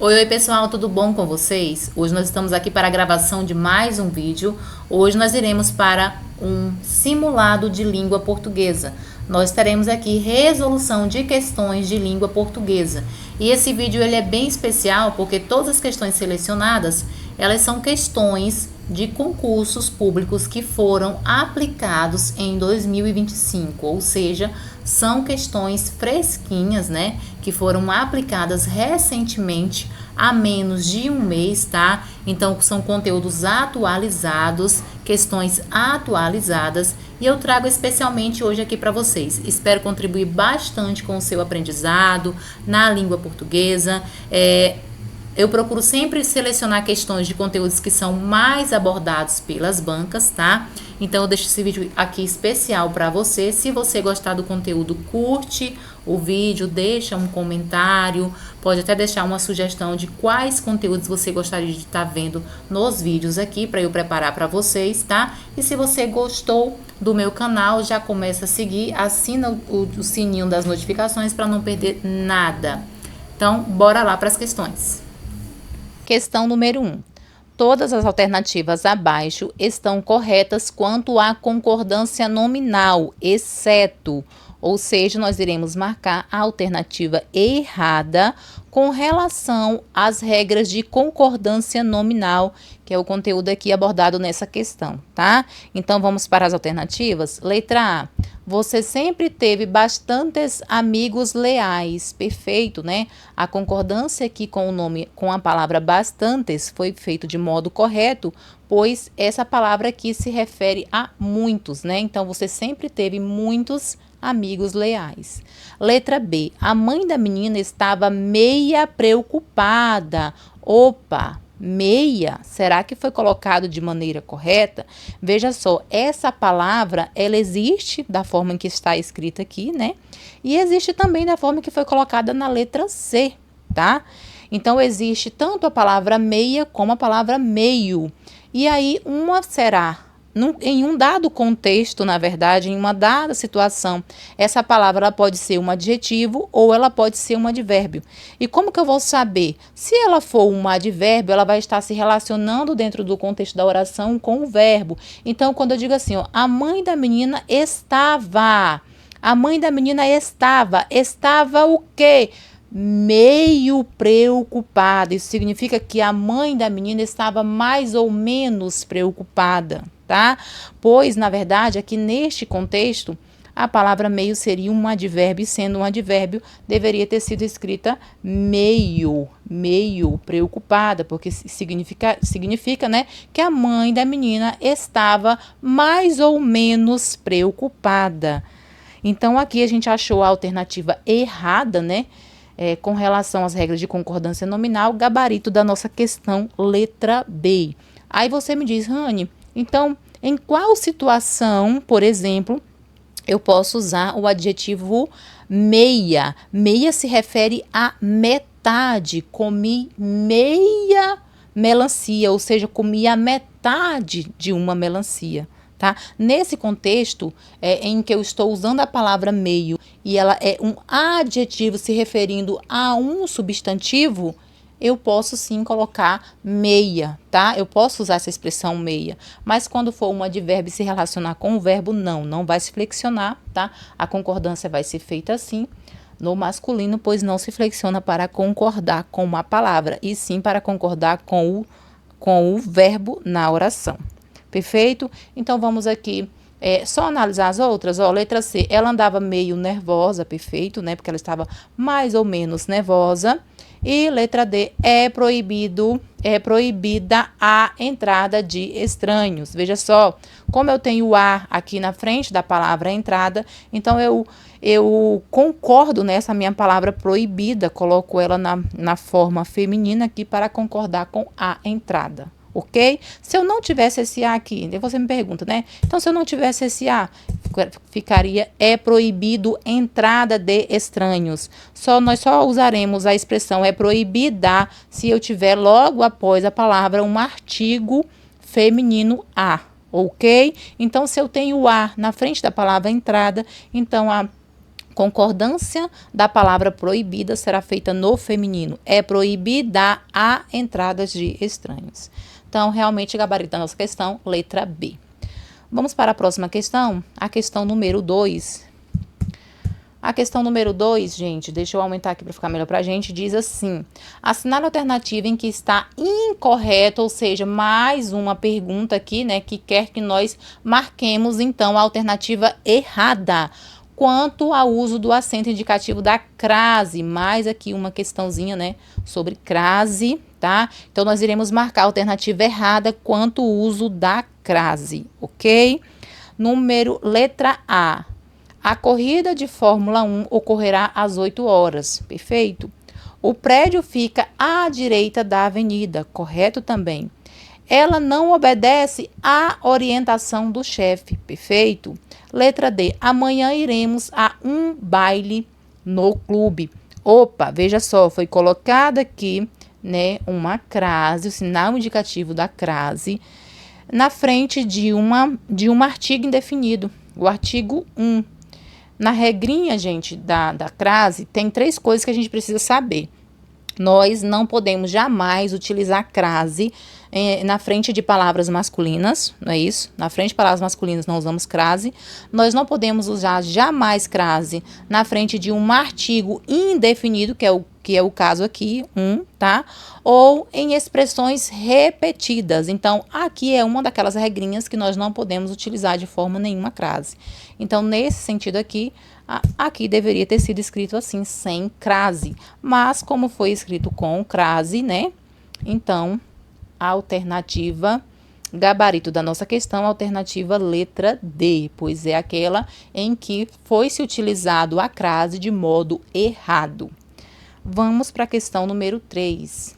Oi, pessoal, tudo bom com vocês? Hoje nós estamos aqui para a gravação de mais um vídeo. Hoje nós iremos para um simulado de língua portuguesa. Nós teremos aqui resolução de questões de língua portuguesa. E esse vídeo ele é bem especial porque todas as questões selecionadas, elas são questões de concursos públicos que foram aplicados em 2025, ou seja, são questões fresquinhas, né, que foram aplicadas recentemente, há menos de um mês, tá? Então, são conteúdos atualizados, questões atualizadas, e eu trago especialmente hoje aqui para vocês. Espero contribuir bastante com o seu aprendizado na língua portuguesa. Eu procuro sempre selecionar questões de conteúdos que são mais abordados pelas bancas, tá? Então eu deixo esse vídeo aqui especial para você. Se você gostar do conteúdo, curte o vídeo, deixa um comentário, pode até deixar uma sugestão de quais conteúdos você gostaria de estar vendo nos vídeos aqui para eu preparar para vocês, tá? E se você gostou do meu canal, já começa a seguir, assina o sininho das notificações para não perder nada. Então, bora lá para as questões. Questão número 1. Todas as alternativas abaixo estão corretas quanto à concordância nominal, exceto, ou seja, nós iremos marcar a alternativa errada com relação às regras de concordância nominal, que é o conteúdo aqui abordado nessa questão, tá? Então, vamos para as alternativas. Letra A. Você sempre teve bastantes amigos leais. Perfeito, né? A concordância aqui com o nome, com a palavra bastantes, foi feito de modo correto, pois essa palavra aqui se refere a muitos, né? Então, você sempre teve muitos amigos leais. Letra B. A mãe da menina estava meia preocupada. Opa! Meia, será que foi colocado de maneira correta? Veja só, essa palavra, ela existe da forma em que está escrita aqui, né? E existe também da forma que foi colocada na letra C, tá? Então, existe tanto a palavra meia como a palavra meio. E aí, uma será em um dado contexto, na verdade, em uma dada situação, essa palavra ela pode ser um adjetivo ou ela pode ser um advérbio. E como que eu vou saber? Se ela for um advérbio, ela vai estar se relacionando dentro do contexto da oração com o verbo. Então, quando eu digo assim, ó, a mãe da menina estava. A mãe da menina estava. Estava o quê? Meio preocupada. Isso significa que a mãe da menina estava mais ou menos preocupada, tá? Pois, na verdade, aqui neste contexto, a palavra meio seria um advérbio, e sendo um advérbio, deveria ter sido escrita meio preocupada, porque significa, né, que a mãe da menina estava mais ou menos preocupada. Então, aqui a gente achou a alternativa errada, né? Com relação às regras de concordância nominal, gabarito da nossa questão, letra B. Aí você me diz, Rani, então, em qual situação, por exemplo, eu posso usar o adjetivo meia? Meia se refere a metade. Comi meia melancia, ou seja, comi a metade de uma melancia. Tá? Nesse contexto em que eu estou usando a palavra meio e ela é um adjetivo se referindo a um substantivo, eu posso sim colocar meia, tá? Eu posso usar essa expressão meia, mas quando for um advérbio se relacionar com o verbo, não vai se flexionar, tá? A concordância vai ser feita assim no masculino, pois não se flexiona para concordar com uma palavra, e sim para concordar com o verbo na oração. Perfeito? Então, vamos aqui só analisar as outras. Ó, letra C, ela andava meio nervosa, perfeito, né? Porque ela estava mais ou menos nervosa. E letra D, é proibida a entrada de estranhos. Veja só, como eu tenho o a aqui na frente da palavra entrada, então eu concordo nessa minha palavra proibida, coloco ela na forma feminina aqui para concordar com a entrada. Ok? Se eu não tivesse esse A aqui, você me pergunta, né? Então, se eu não tivesse esse A, ficaria é proibido entrada de estranhos. Nós só usaremos a expressão é proibida se eu tiver logo após a palavra um artigo feminino a, ok? Então, se eu tenho o A na frente da palavra entrada, então a Concordância da palavra proibida será feita no feminino. É proibida a entrada de estranhos. Então, realmente, gabarito da nossa questão, letra B. Vamos para a próxima questão, a questão número 2. A questão número 2, gente, deixa eu aumentar aqui para ficar melhor para a gente, diz assim: assinale a alternativa em que está incorreto, ou seja, mais uma pergunta aqui, né, que quer que nós marquemos, então, a alternativa errada quanto ao uso do acento indicativo da crase. Mais aqui uma questãozinha, né, sobre crase, tá? Então, nós iremos marcar a alternativa errada quanto ao uso da crase, ok? Letra A. A corrida de Fórmula 1 ocorrerá às 8 horas, perfeito? O prédio fica à direita da avenida, correto também? Ela não obedece à orientação do chefe, perfeito? Letra D, amanhã iremos a um baile no clube. Opa, veja só, foi colocada aqui, né, uma crase, o sinal indicativo da crase, na frente de um artigo indefinido, o artigo 1. Na regrinha, gente, da crase, tem 3 coisas que a gente precisa saber. Nós não podemos jamais utilizar crase na frente de palavras masculinas, não é isso? Na frente de palavras masculinas não usamos crase. Nós não podemos usar jamais crase na frente de um artigo indefinido, que é o caso aqui, tá? Ou em expressões repetidas. Então, aqui é uma daquelas regrinhas que nós não podemos utilizar de forma nenhuma crase. Então, nesse sentido aqui deveria ter sido escrito assim, sem crase. Mas, como foi escrito com crase, né? Então, a alternativa, gabarito da nossa questão, alternativa letra D, pois é aquela em que foi-se utilizado a crase de modo errado. Vamos para a questão número 3.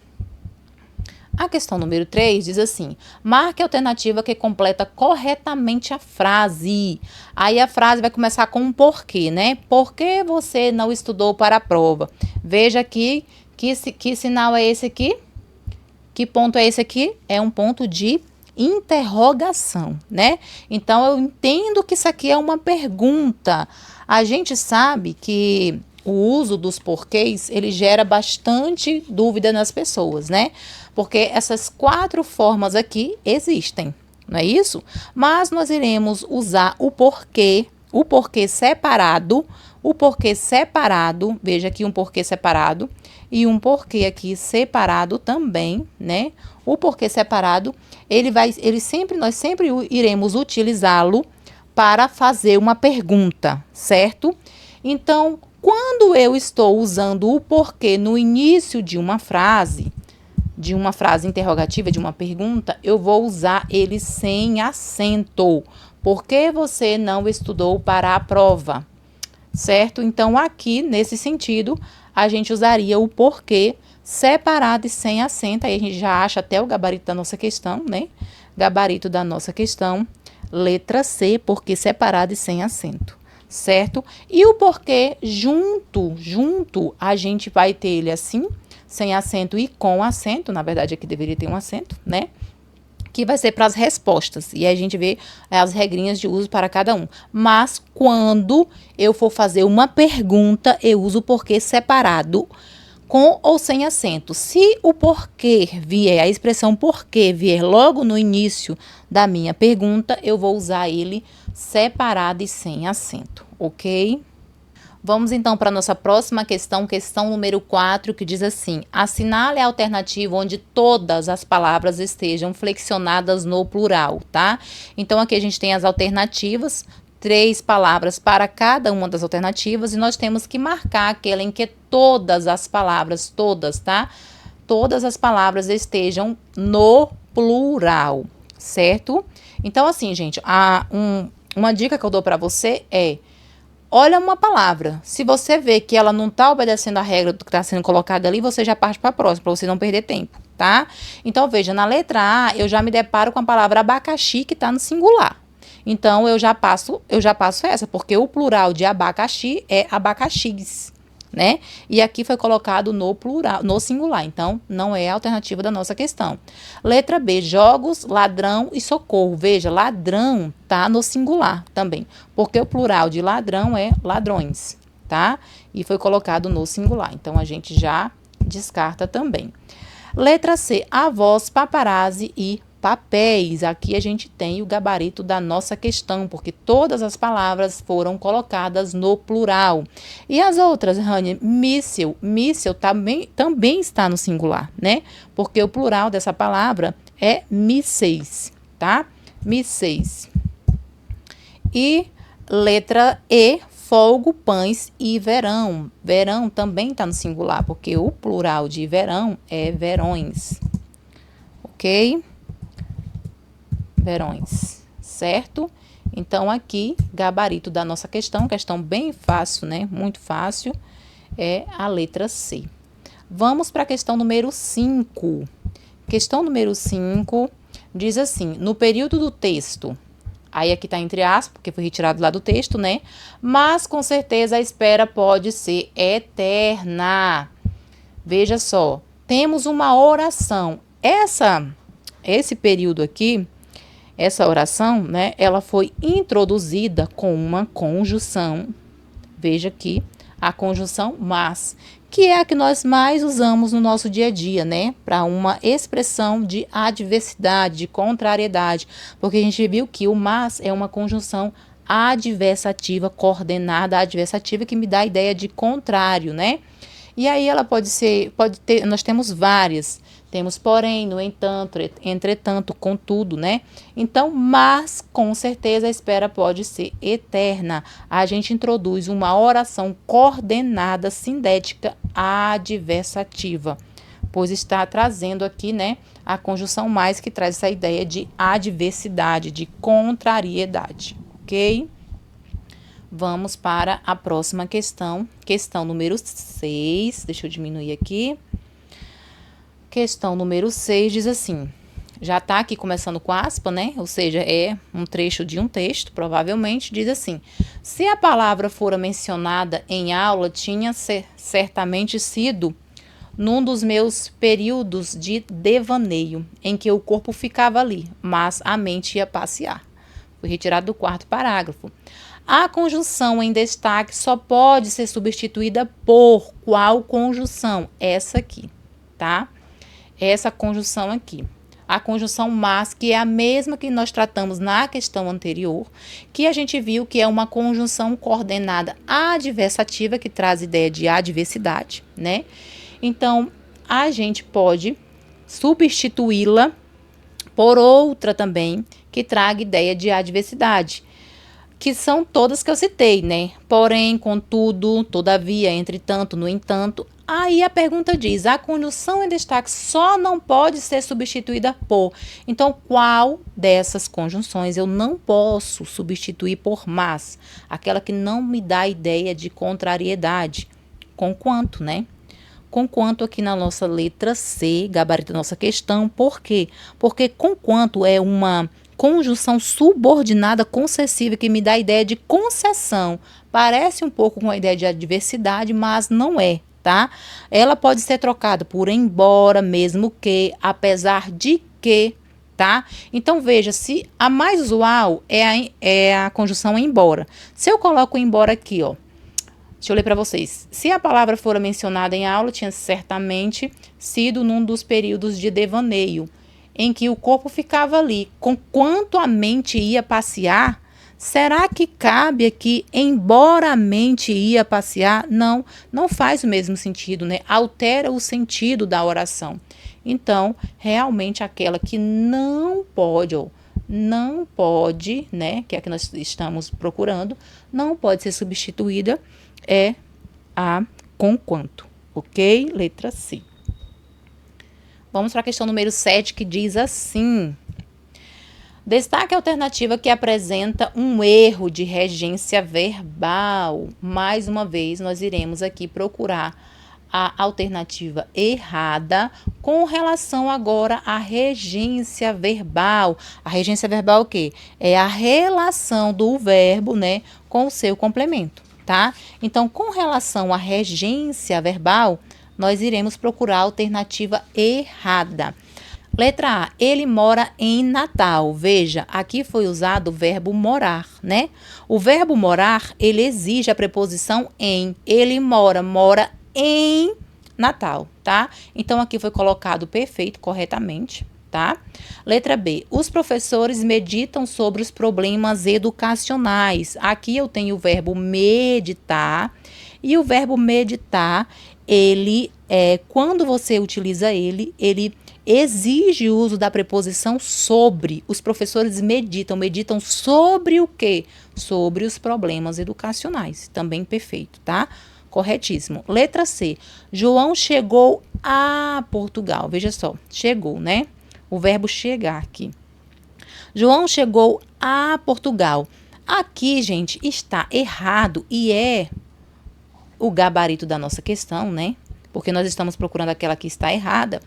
A questão número 3 diz assim: marque a alternativa que completa corretamente a frase. Aí a frase vai começar com um porquê, né? Por que você não estudou para a prova? Veja aqui que sinal é esse aqui? Que ponto é esse aqui? É um ponto de interrogação, né? Então, eu entendo que isso aqui é uma pergunta. A gente sabe que o uso dos porquês, ele gera bastante dúvida nas pessoas, né? Porque essas 4 formas aqui existem, não é isso? Mas nós iremos usar o porquê separado, veja aqui um porquê separado e um porquê aqui separado também, né? O porquê separado, nós sempre iremos utilizá-lo para fazer uma pergunta, certo? Então, quando eu estou usando o porquê no início de uma frase interrogativa, de uma pergunta, eu vou usar ele sem acento. Por que você não estudou para a prova? Certo? Então, aqui, nesse sentido, a gente usaria o porquê separado e sem acento. Aí a gente já acha até o gabarito da nossa questão, né? Gabarito da nossa questão, letra C, porquê separado e sem acento. Certo? E o porquê junto, a gente vai ter ele assim, sem acento e com acento. Na verdade, aqui deveria ter um acento, né? Que vai ser para as respostas. E aí a gente vê as regrinhas de uso para cada um. Mas quando eu for fazer uma pergunta, eu uso o porquê separado, com ou sem acento. Se o porquê vier, a expressão porquê vier logo no início da minha pergunta, eu vou usar ele separado e sem acento, ok? Vamos então para a nossa próxima questão, questão número 4, que diz assim: assinale a alternativa onde todas as palavras estejam flexionadas no plural, tá? Então, aqui a gente tem as alternativas, 3 palavras para cada uma das alternativas, e nós temos que marcar aquela em que todas as palavras, tá? Todas as palavras estejam no plural, certo? Então, assim, gente, uma dica que eu dou para você é: olha uma palavra, se você vê que ela não está obedecendo a regra do que está sendo colocado ali, você já parte para a próxima, para você não perder tempo, tá? Então, veja, na letra A, eu já me deparo com a palavra abacaxi, que está no singular. Então, eu já passo essa, porque o plural de abacaxi é abacaxis, né? E aqui foi colocado no plural, no singular, então não é a alternativa da nossa questão. Letra B, jogos, ladrão e socorro. Veja, ladrão tá no singular também, porque o plural de ladrão é ladrões, tá? E foi colocado no singular, então a gente já descarta também. Letra C, avós, paparazzi e papéis. Aqui a gente tem o gabarito da nossa questão, porque todas as palavras foram colocadas no plural. E as outras, Rania? Míssil. Míssil também está no singular, né? Porque o plural dessa palavra é mísseis, tá? Mísseis. E letra E, folgo, pães e verão. Verão também está no singular, porque o plural de verão é verões. Ok? Verões, certo? Então, aqui, gabarito da nossa questão bem fácil, né? Muito fácil, é a letra C. Vamos para a questão número 5. Questão número 5 diz assim, no período do texto, aí aqui está entre aspas, porque foi retirado lá do texto, né? Mas, com certeza, a espera pode ser eterna. Veja só, temos uma oração. Esse período aqui, essa oração, né, ela foi introduzida com uma conjunção. Veja aqui, a conjunção mas, que é a que nós mais usamos no nosso dia a dia, né, para uma expressão de adversidade, de contrariedade, porque a gente viu que o mas é uma conjunção adversativa, coordenada adversativa, que me dá a ideia de contrário, né? E aí ela pode ter, nós temos várias. Temos porém, no entanto, entretanto, contudo, né? Então, mas, com certeza, a espera pode ser eterna. A gente introduz uma oração coordenada, sindética, adversativa, pois está trazendo aqui, né, a conjunção mais que traz essa ideia de adversidade, de contrariedade, ok? Vamos para a próxima questão, questão número 6, deixa eu diminuir aqui. Questão número 6 diz assim, já está aqui começando com aspa, né? Ou seja, é um trecho de um texto, provavelmente, diz assim, se a palavra fora mencionada em aula, tinha certamente sido num dos meus períodos de devaneio, em que o corpo ficava ali, mas a mente ia passear. Foi retirado do quarto parágrafo. A conjunção em destaque só pode ser substituída por qual conjunção? Essa aqui, tá? Essa conjunção aqui. A conjunção mas, que é a mesma que nós tratamos na questão anterior, que a gente viu que é uma conjunção coordenada adversativa, que traz ideia de adversidade, né? Então, a gente pode substituí-la por outra também, que traga ideia de adversidade, que são todas que eu citei, né? Porém, contudo, todavia, entretanto, no entanto. Aí a pergunta diz, a conjunção em destaque só não pode ser substituída por. Então, qual dessas conjunções eu não posso substituir por mas? Aquela que não me dá ideia de contrariedade. Conquanto, né? Conquanto aqui na nossa letra C, gabarito da nossa questão. Por quê? Porque conquanto é uma conjunção subordinada concessiva que me dá a ideia de concessão. Parece um pouco com a ideia de adversidade, mas não é, tá? Ela pode ser trocada por embora, mesmo que, apesar de que, tá? Então, veja, se a mais usual é a conjunção embora. Se eu coloco embora aqui, ó, deixa eu ler para vocês. Se a palavra fora mencionada em aula, tinha certamente sido num dos períodos de devaneio, em que o corpo ficava ali, conquanto a mente ia passear. Será que cabe aqui, embora a mente ia passear? Não, não faz o mesmo sentido, né? Altera o sentido da oração. Então, realmente aquela que não pode, né? Que é a que nós estamos procurando, não pode ser substituída, é a conquanto, ok? Letra C. Vamos para a questão número 7, que diz assim. Destaque a alternativa que apresenta um erro de regência verbal. Mais uma vez, nós iremos aqui procurar a alternativa errada com relação agora à regência verbal. A regência verbal é o quê? É a relação do verbo, né, com o seu complemento, tá? Então, com relação à regência verbal, nós iremos procurar a alternativa errada. Letra A, ele mora em Natal. Veja, aqui foi usado o verbo morar, né? O verbo morar, ele exige a preposição em. Ele mora em Natal, tá? Então, aqui foi colocado perfeito, corretamente, tá? Letra B, os professores meditam sobre os problemas educacionais. Aqui eu tenho o verbo meditar, e o verbo meditar, ele, quando você utiliza ele exige o uso da preposição sobre. Os professores meditam sobre o quê? Sobre os problemas educacionais. Também perfeito, tá? Corretíssimo. Letra C. João chegou a Portugal. Veja só, chegou, né? O verbo chegar aqui. João chegou a Portugal. Aqui, gente, está errado e é o gabarito da nossa questão, né? Porque nós estamos procurando aquela que está errada.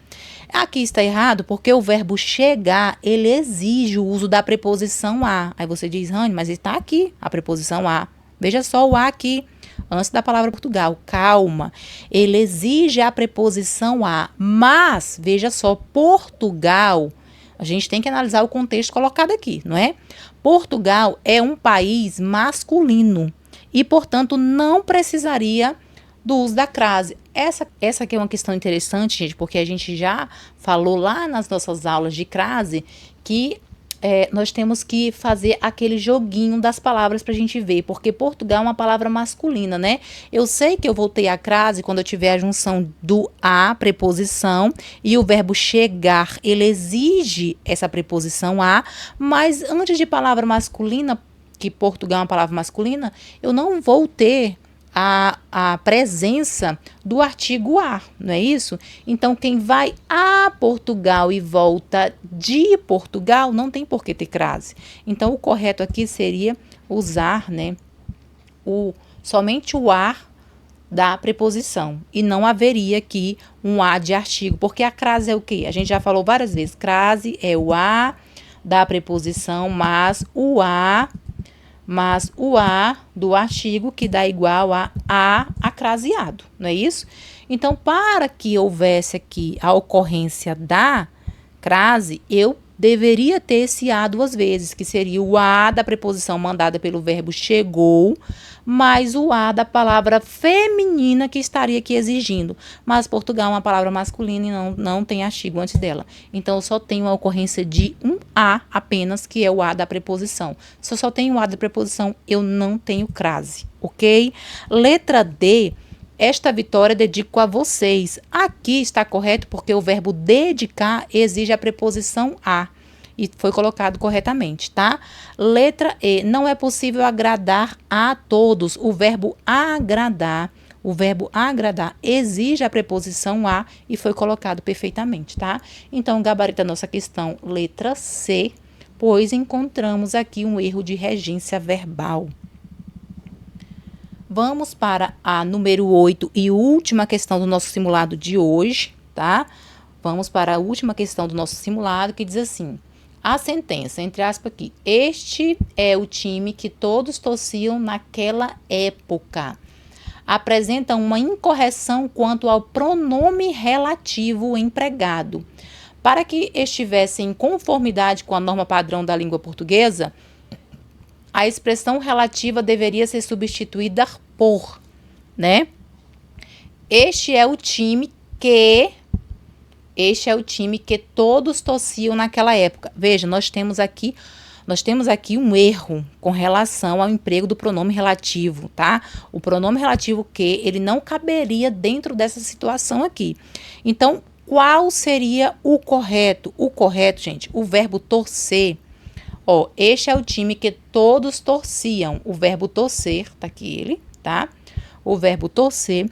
Aqui está errado porque o verbo chegar, ele exige o uso da preposição a. Aí você diz, Rani, mas está aqui a preposição a. Veja só o a aqui, antes da palavra Portugal. Calma. Ele exige a preposição a. Mas, veja só, Portugal, a gente tem que analisar o contexto colocado aqui, não é? Portugal é um país masculino e, portanto, não precisaria do uso da crase. Essa aqui é uma questão interessante, gente, porque a gente já falou lá nas nossas aulas de crase que nós temos que fazer aquele joguinho das palavras pra gente ver, porque Portugal é uma palavra masculina, né? Eu sei que eu vou ter a crase quando eu tiver a junção do a, preposição, e o verbo chegar, ele exige essa preposição a, mas antes de palavra masculina, que Portugal é uma palavra masculina, eu não vou ter a presença do artigo a, não é isso? Então, quem vai a Portugal e volta de Portugal, não tem por que ter crase. Então, o correto aqui seria usar, né, somente o a da preposição. E não haveria aqui um a de artigo, porque a crase é o quê? A gente já falou várias vezes, crase é o a da preposição, mas o a do artigo que dá igual a acraseado, não é isso? Então, para que houvesse aqui a ocorrência da crase, eu deveria ter esse a duas vezes, que seria o a da preposição mandada pelo verbo chegou, mais o a da palavra feminina que estaria aqui exigindo. Mas Portugal é uma palavra masculina e não tem artigo antes dela. Então, eu só tenho a ocorrência de um a apenas, que é o a da preposição. Se eu só tenho o a da preposição, eu não tenho crase, ok? Letra D. Esta vitória dedico a vocês. Aqui está correto porque o verbo dedicar exige a preposição a. E foi colocado corretamente, tá? Letra E. Não é possível agradar a todos. O verbo agradar exige a preposição a e foi colocado perfeitamente, tá? Então, gabarita nossa questão, letra C, pois encontramos aqui um erro de regência verbal. Vamos para a número 8 e última questão do nosso simulado de hoje, tá? Vamos para a última questão do nosso simulado, que diz assim: a sentença, entre aspas aqui, este é o time que todos torciam naquela época. Apresenta uma incorreção quanto ao pronome relativo empregado. Para que estivesse em conformidade com a norma padrão da língua portuguesa, a expressão relativa deveria ser substituída por, né? Este é o time que todos torciam naquela época. Veja, nós temos aqui um erro com relação ao emprego do pronome relativo, tá? O pronome relativo que, ele não caberia dentro dessa situação aqui. Então, qual seria o correto? O correto, gente, o verbo torcer. Ó, este é o time que todos torciam. O verbo torcer, tá aqui ele, tá? O verbo torcer,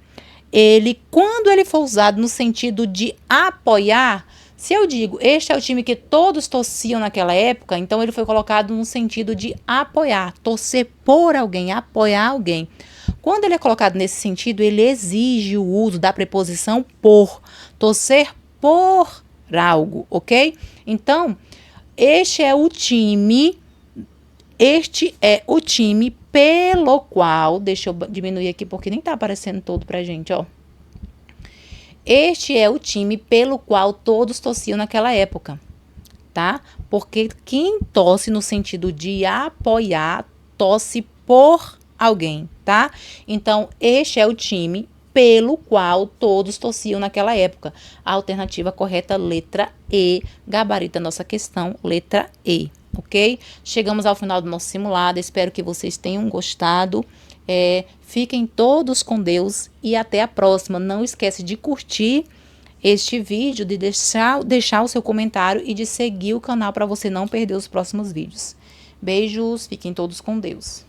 quando ele for usado no sentido de apoiar, se eu digo, este é o time que todos torciam naquela época, então ele foi colocado no sentido de apoiar, torcer por alguém, apoiar alguém. Quando ele é colocado nesse sentido, ele exige o uso da preposição por, torcer por algo, ok? Então, este é o time pelo qual, deixa eu diminuir aqui porque nem tá aparecendo todo pra gente, ó. Este é o time pelo qual todos torciam naquela época, tá? Porque quem torce no sentido de apoiar, torce por alguém, tá? Então, este é o time pelo qual todos torciam naquela época. A alternativa correta, letra E, gabarita nossa questão, letra E, ok? Chegamos ao final do nosso simulado, espero que vocês tenham gostado. Fiquem todos com Deus e até a próxima. Não esquece de curtir este vídeo, de deixar o seu comentário e de seguir o canal para você não perder os próximos vídeos. Beijos, fiquem todos com Deus.